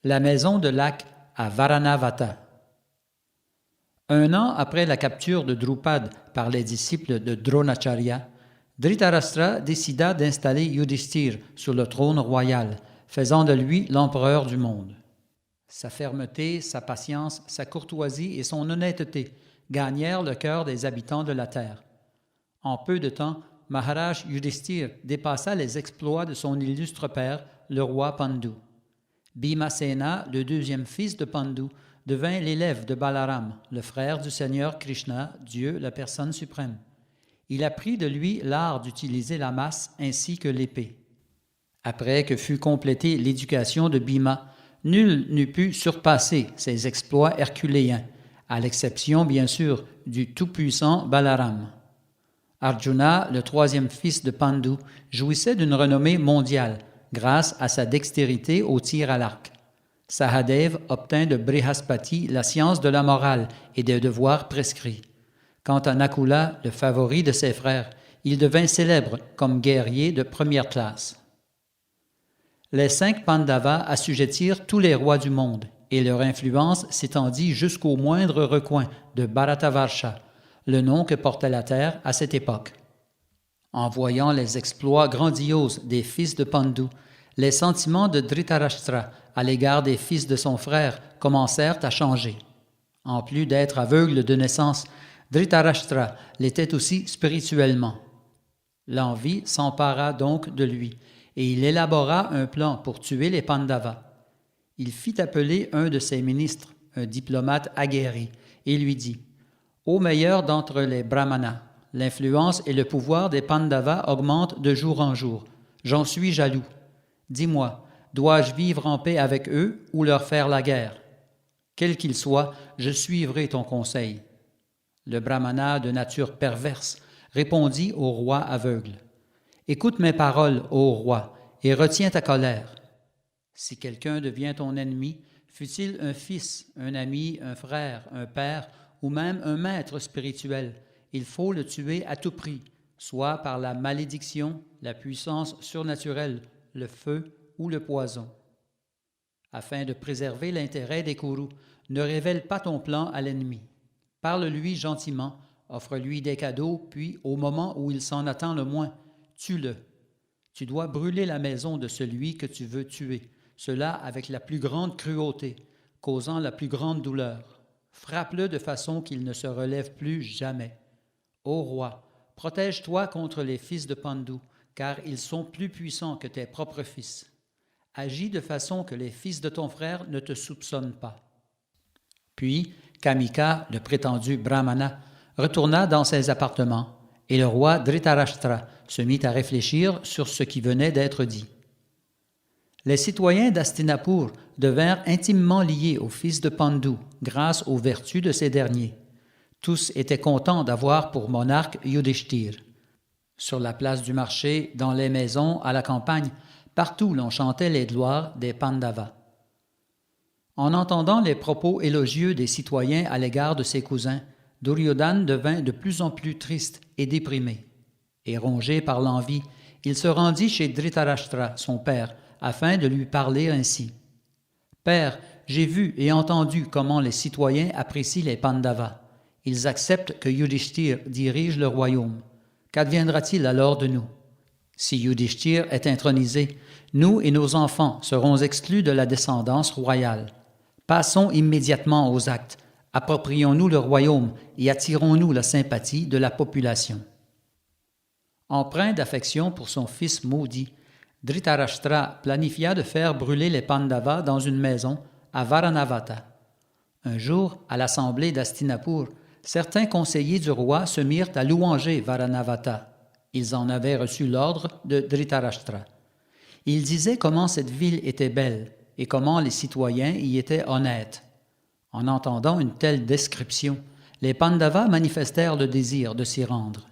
La maison de lac à Varanavata. Un an après la capture de Drupad par les disciples de Dronacharya, Dhritarashtra décida d'installer Yudhishthir sur le trône royal, faisant de lui l'empereur du monde. Sa fermeté, sa patience, sa courtoisie et son honnêteté gagnèrent le cœur des habitants de la terre. En peu de temps, Maharaj Yudhishthir dépassa les exploits de son illustre père, le roi Pandu. Bhimasena, le deuxième fils de Pandu, devint l'élève de Balaram, le frère du Seigneur Krishna, Dieu, la personne suprême. Il apprit de lui l'art d'utiliser la masse ainsi que l'épée. Après que fut complétée l'éducation de Bhima, nul n'eût pu surpasser ses exploits herculéens, à l'exception bien sûr du tout-puissant Balaram. Arjuna, le troisième fils de Pandu, jouissait d'une renommée mondiale grâce à sa dextérité au tir à l'arc. Sahadev obtint de Brihaspati la science de la morale et des devoirs prescrits. Quant à Nakula, le favori de ses frères, il devint célèbre comme guerrier de première classe. Les 5 Pandavas assujettirent tous les rois du monde, et leur influence s'étendit jusqu'au moindre recoin de Bharatavarsha, le nom que portait la terre à cette époque. En voyant les exploits grandioses des fils de Pandu, les sentiments de Dhritarashtra à l'égard des fils de son frère commencèrent à changer. En plus d'être aveugle de naissance, Dhritarashtra l'était aussi spirituellement. L'envie s'empara donc de lui, et il élabora un plan pour tuer les Pandavas. Il fit appeler un de ses ministres, un diplomate aguerri, et lui dit « Ô meilleur d'entre les Brahmanas, l'influence et le pouvoir des Pandavas augmentent de jour en jour. J'en suis jaloux. Dis-moi, dois-je vivre en paix avec eux ou leur faire la guerre? Quel qu'il soit, je suivrai ton conseil. » Le Brahmana, de nature perverse, répondit au roi aveugle. « Écoute mes paroles, ô roi, et retiens ta colère. Si quelqu'un devient ton ennemi, fût-il un fils, un ami, un frère, un père, ou même un maître spirituel, il faut le tuer à tout prix, soit par la malédiction, la puissance surnaturelle, le feu ou le poison. Afin de préserver l'intérêt des Kurus, ne révèle pas ton plan à l'ennemi. Parle-lui gentiment, offre-lui des cadeaux, puis, au moment où il s'en attend le moins, tue-le. Tu dois brûler la maison de celui que tu veux tuer, cela avec la plus grande cruauté, causant la plus grande douleur. Frappe-le de façon qu'il ne se relève plus jamais. Ô roi, protège-toi contre les fils de Pandu, car ils sont plus puissants que tes propres fils. Agis de façon que les fils de ton frère ne te soupçonnent pas. » Puis, Kamika, le prétendu Brahmana, retourna dans ses appartements, et le roi Dhritarashtra se mit à réfléchir sur ce qui venait d'être dit. Les citoyens d'Hastinapur devinrent intimement liés aux fils de Pandu grâce aux vertus de ces derniers. Tous étaient contents d'avoir pour monarque Yudhishthir. Sur la place du marché, dans les maisons, à la campagne, partout l'on chantait les gloires des Pandavas. En entendant les propos élogieux des citoyens à l'égard de ses cousins, Duryodhana devint de plus en plus triste et déprimé. Et rongé par l'envie, il se rendit chez Dhritarashtra, son père, afin de lui parler ainsi. « Père, j'ai vu et entendu comment les citoyens apprécient les Pandavas. Ils acceptent que Yudhishthir dirige le royaume. Qu'adviendra-t-il alors de nous? Si Yudhishthir est intronisé, nous et nos enfants serons exclus de la descendance royale. Passons immédiatement aux actes. Approprions-nous le royaume et attirons-nous la sympathie de la population. » Empreint d'affection pour son fils maudit, Dhritarashtra planifia de faire brûler les Pandavas dans une maison à Varanavata. Un jour, à l'assemblée d'Hastinapur, certains conseillers du roi se mirent à louanger Varanavata. Ils en avaient reçu l'ordre de Dhritarashtra. Ils disaient comment cette ville était belle et comment les citoyens y étaient honnêtes. En entendant une telle description, les Pandavas manifestèrent le désir de s'y rendre.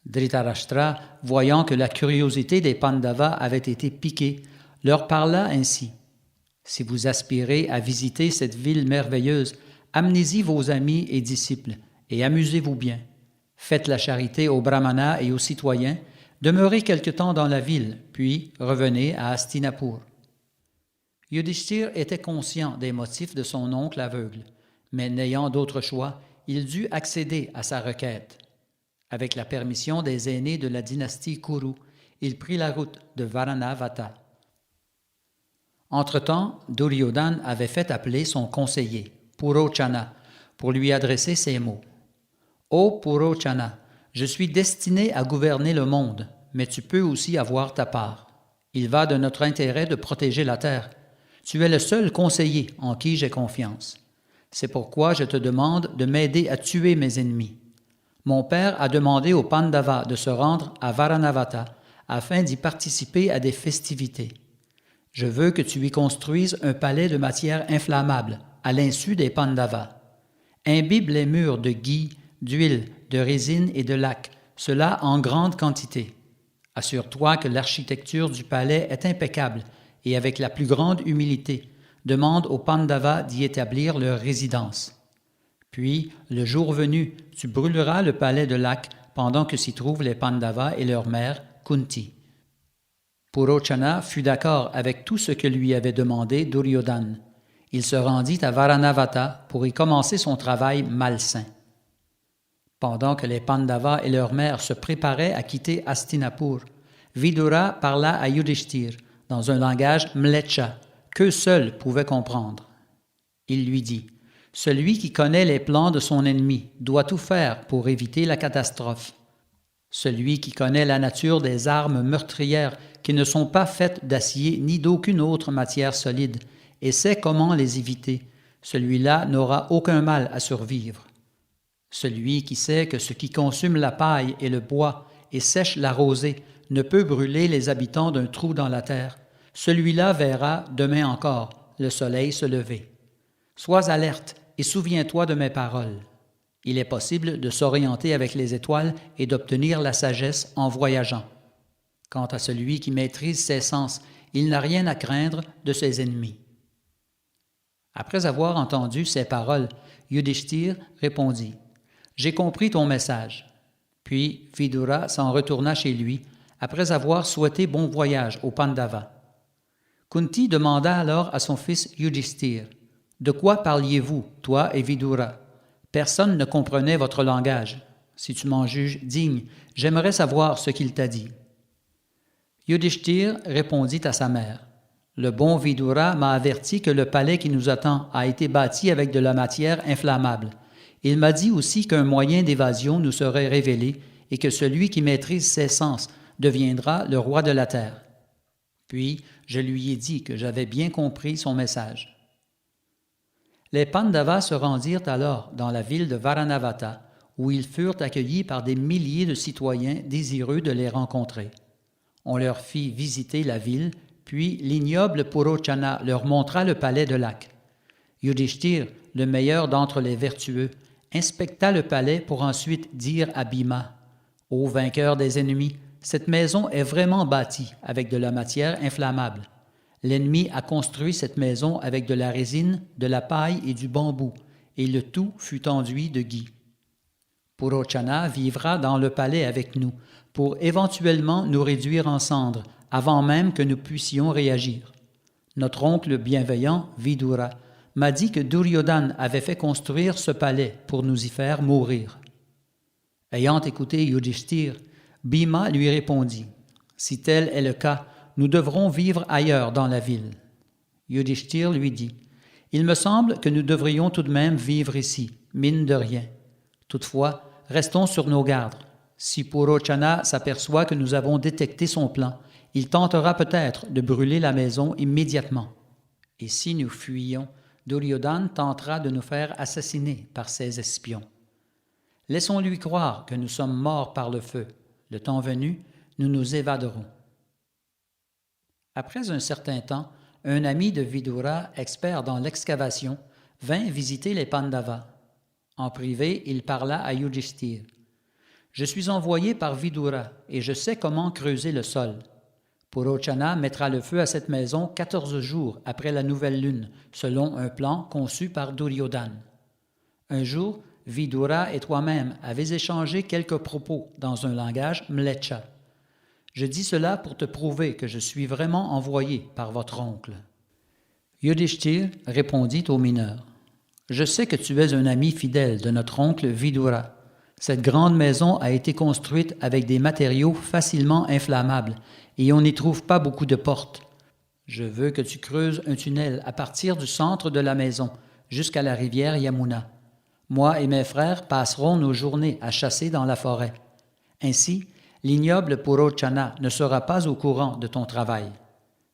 Dhritarashtra, voyant que la curiosité des Pandavas avait été piquée, leur parla ainsi. « Si vous aspirez à visiter cette ville merveilleuse, amenez-y vos amis et disciples, et amusez-vous bien. Faites la charité aux Brahmanas et aux citoyens, demeurez quelque temps dans la ville, puis revenez à Hastinapur. » Yudhishthir était conscient des motifs de son oncle aveugle, mais n'ayant d'autre choix, il dut accéder à sa requête. Avec la permission des aînés de la dynastie Kuru, il prit la route de Varanavata. Entre-temps, Duryodhana avait fait appeler son conseiller, Purochana, pour lui adresser ces mots. « Ô Purochana, je suis destiné à gouverner le monde, mais tu peux aussi avoir ta part. Il va de notre intérêt de protéger la terre. Tu es le seul conseiller en qui j'ai confiance. C'est pourquoi je te demande de m'aider à tuer mes ennemis. Mon père a demandé aux Pandavas de se rendre à Varanavata afin d'y participer à des festivités. Je veux que tu y construises un palais de matière inflammable, à l'insu des Pandavas. Imbibe les murs de ghee, d'huile, de résine et de lac, cela en grande quantité. Assure-toi que l'architecture du palais est impeccable et avec la plus grande humilité, demande aux Pandavas d'y établir leur résidence. Puis, le jour venu, tu brûleras le palais de lac pendant que s'y trouvent les Pandavas et leur mère, Kunti. Purochana fut d'accord avec tout ce que lui avait demandé Duryodhana. Il se rendit à Varanavata pour y commencer son travail malsain. Pendant que les Pandavas et leur mère se préparaient à quitter Hastinapur, Vidura parla à Yudhishthir dans un langage mlecha qu'eux seuls pouvaient comprendre. Il lui dit « Celui qui connaît les plans de son ennemi doit tout faire pour éviter la catastrophe. Celui qui connaît la nature des armes meurtrières qui ne sont pas faites d'acier ni d'aucune autre matière solide et sait comment les éviter, celui-là n'aura aucun mal à survivre. Celui qui sait que ce qui consume la paille et le bois et sèche la rosée ne peut brûler les habitants d'un trou dans la terre, celui-là verra, demain encore, le soleil se lever. Sois alerte et souviens-toi de mes paroles. Il est possible de s'orienter avec les étoiles et d'obtenir la sagesse en voyageant. Quant à celui qui maîtrise ses sens, il n'a rien à craindre de ses ennemis. » Après avoir entendu ces paroles, Yudhishthir répondit « J'ai compris ton message. » Puis Vidura s'en retourna chez lui, après avoir souhaité bon voyage aux Pandavas. Kunti demanda alors à son fils Yudhishthir « De quoi parliez-vous, toi et Vidura? Personne ne comprenait votre langage. Si tu m'en juges digne, j'aimerais savoir ce qu'il t'a dit. » Yudhishthir répondit à sa mère « Le bon Vidura m'a averti que le palais qui nous attend a été bâti avec de la matière inflammable. Il m'a dit aussi qu'un moyen d'évasion nous serait révélé et que celui qui maîtrise ses sens deviendra le roi de la terre. » Puis je lui ai dit que j'avais bien compris son message. Les Pandavas se rendirent alors dans la ville de Varanavata, où ils furent accueillis par des milliers de citoyens désireux de les rencontrer. On leur fit visiter la ville, puis l'ignoble Purochana leur montra le palais de lac. Yudhishthir, le meilleur d'entre les vertueux, inspecta le palais pour ensuite dire à Bhima « Ô vainqueur des ennemis, cette maison est vraiment bâtie avec de la matière inflammable. L'ennemi a construit cette maison avec de la résine, de la paille et du bambou, et le tout fut enduit de ghee. Purochana vivra dans le palais avec nous, pour éventuellement nous réduire en cendres, avant même que nous puissions réagir. Notre oncle bienveillant, Vidura, m'a dit que Duryodhana avait fait construire ce palais pour nous y faire mourir. » Ayant écouté Yudhishthir, Bhima lui répondit « Si tel est le cas, nous devrons vivre ailleurs dans la ville. » Yudhishthir lui dit « Il me semble que nous devrions tout de même vivre ici, mine de rien. Toutefois, restons sur nos gardes. Si Purochana s'aperçoit que nous avons détecté son plan, il tentera peut-être de brûler la maison immédiatement. Et si nous fuyons, Duryodhana tentera de nous faire assassiner par ses espions. Laissons-lui croire que nous sommes morts par le feu. Le temps venu, nous nous évaderons. » Après un certain temps, un ami de Vidura, expert dans l'excavation, vint visiter les Pandavas. En privé, il parla à Yudhishthir. « Je suis envoyé par Vidura et je sais comment creuser le sol. Purochana mettra le feu à cette maison 14 jours après la nouvelle lune, selon un plan conçu par Duryodhana. Un jour, Vidura et toi-même avez échangé quelques propos dans un langage mlecha. Je dis cela pour te prouver que je suis vraiment envoyé par votre oncle. » Yudhishthir répondit au mineur. « Je sais que tu es un ami fidèle de notre oncle Vidura. Cette grande maison a été construite avec des matériaux facilement inflammables et on n'y trouve pas beaucoup de portes. Je veux que tu creuses un tunnel à partir du centre de la maison jusqu'à la rivière Yamuna. Moi et mes frères passerons nos journées à chasser dans la forêt. Ainsi, l'ignoble Purochana ne sera pas au courant de ton travail.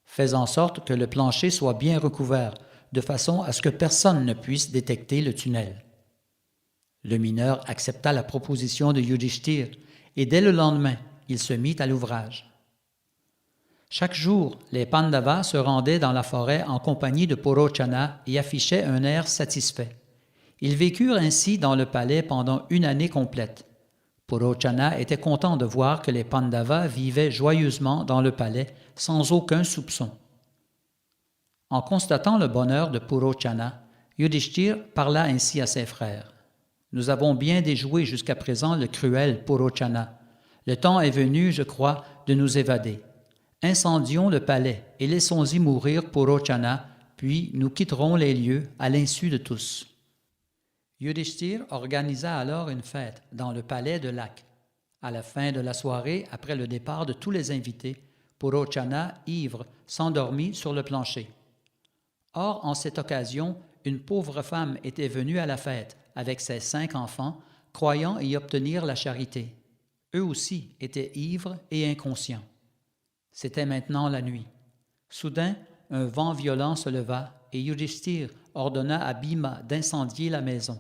Fais en sorte que le plancher soit bien recouvert, de façon à ce que personne ne puisse détecter le tunnel. » Le mineur accepta la proposition de Yudhishthir et dès le lendemain, il se mit à l'ouvrage. Chaque jour, les Pandavas se rendaient dans la forêt en compagnie de Purochana et affichaient un air satisfait. Ils vécurent ainsi dans le palais pendant une année complète. Purochana était content de voir que les Pandavas vivaient joyeusement dans le palais sans aucun soupçon. En constatant le bonheur de Purochana, Yudhishthir parla ainsi à ses frères. « Nous avons bien déjoué jusqu'à présent le cruel Purochana. Le temps est venu, je crois, de nous évader. Incendions le palais et laissons-y mourir Purochana, puis nous quitterons les lieux à l'insu de tous. » Yudhishthir organisa alors une fête dans le palais de Lak. À la fin de la soirée, après le départ de tous les invités, Purochana, ivre, s'endormit sur le plancher. Or, en cette occasion, une pauvre femme était venue à la fête avec ses 5 enfants, croyant y obtenir la charité. Eux aussi étaient ivres et inconscients. C'était maintenant la nuit. Soudain, un vent violent se leva et Yudhishthir ordonna à Bhima d'incendier la maison.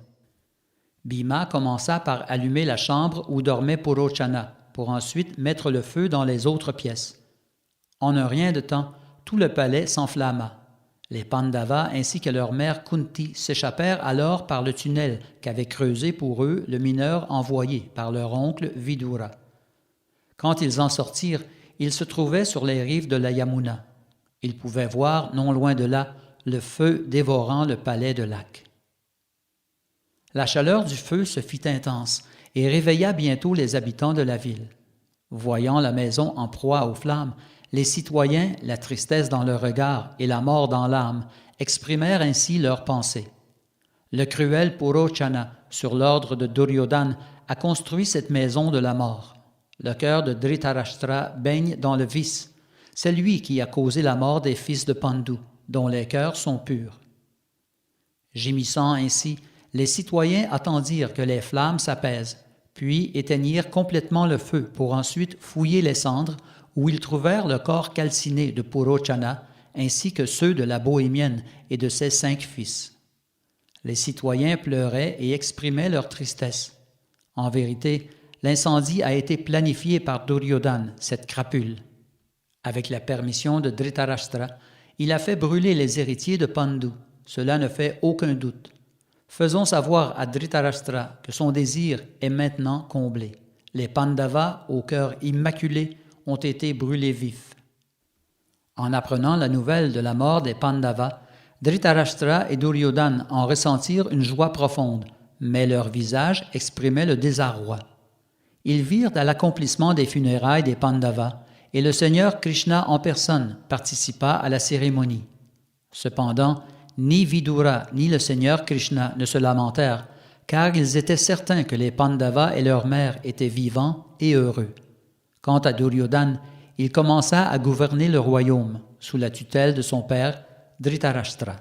Bhima commença par allumer la chambre où dormait Purochana, pour ensuite mettre le feu dans les autres pièces. En un rien de temps, tout le palais s'enflamma. Les Pandavas ainsi que leur mère Kunti s'échappèrent alors par le tunnel qu'avait creusé pour eux le mineur envoyé par leur oncle Vidura. Quand ils en sortirent, ils se trouvaient sur les rives de la Yamuna. Ils pouvaient voir, non loin de là, le feu dévorant le palais de Lak. La chaleur du feu se fit intense et réveilla bientôt les habitants de la ville. Voyant la maison en proie aux flammes, les citoyens, la tristesse dans leur regard et la mort dans l'âme, exprimèrent ainsi leurs pensées. Le cruel Purochana, sur l'ordre de Duryodhana, a construit cette maison de la mort. Le cœur de Dhritarashtra baigne dans le vice. C'est lui qui a causé la mort des fils de Pandu, dont les cœurs sont purs. Gémissant ainsi, les citoyens attendirent que les flammes s'apaisent, puis éteignirent complètement le feu pour ensuite fouiller les cendres où ils trouvèrent le corps calciné de Purochana ainsi que ceux de la bohémienne et de ses 5 fils. Les citoyens pleuraient et exprimaient leur tristesse. En vérité, l'incendie a été planifié par Duryodhana, cette crapule. Avec la permission de Dhritarashtra, il a fait brûler les héritiers de Pandu. Cela ne fait aucun doute. Faisons savoir à Dhritarashtra que son désir est maintenant comblé. Les Pandavas, au cœur immaculé, ont été brûlés vifs. En apprenant la nouvelle de la mort des Pandavas, Dhritarashtra et Duryodhana en ressentirent une joie profonde, mais leur visage exprimait le désarroi. Ils virent à l'accomplissement des funérailles des Pandavas, et le Seigneur Krishna en personne participa à la cérémonie. Cependant, ni Vidura ni le Seigneur Krishna ne se lamentèrent, car ils étaient certains que les Pandavas et leur mère étaient vivants et heureux. Quant à Duryodhana, il commença à gouverner le royaume sous la tutelle de son père Dhritarashtra.